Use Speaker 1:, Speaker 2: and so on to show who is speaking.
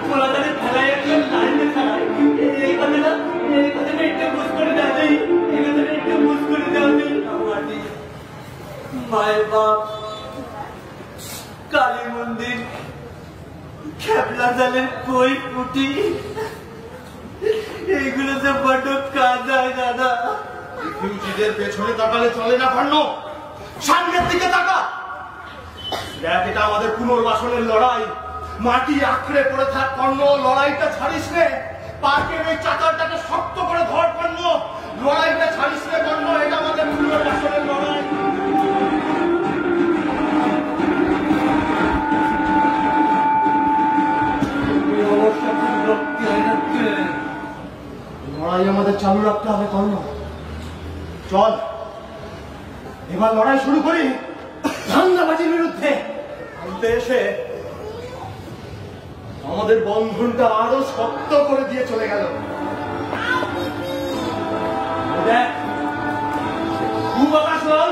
Speaker 1: পোলাদারে ফেলাই একজন লাইনে ফেলাই এই কথাটা একটু বুঝ করে দেওয়া যায় এই কথাটা একটু বুঝ করে দেওয়া যায় মাটি মায়ের বাপ কালী মন্দির খেপলা জালের কই পুটি এইগুলো যে বড্ড কাজ হয় দাদা।
Speaker 2: রিফিউজিদের পেছনে তাকালে চলে না কর্ণ, সামনের দিকে তাকা। দেখ এটা আমাদের পুনর্বাসনের লড়াই, মাটি আঁকড়ে পড়ে থাক কর্ণ, লড়াইটা ছাড়িস নে। পার্কের ওই চাকারটাকে শক্ত করে ধর কর্ণ, লড়াইটা ছাড়িস নে কর্ণ, এটা আমাদের পুনর্বাসনের লড়াই। লড়াই আমাদের চালু রাখতে হবে কর্ণ। চল এবার লড়াই শুরু করি ধান্দাবাজির বিরুদ্ধে। আনতে এসে আমাদের বন্ধনটা আরো শক্ত করে দিয়ে চলে গেল। দেখ খুব আকাশ লাল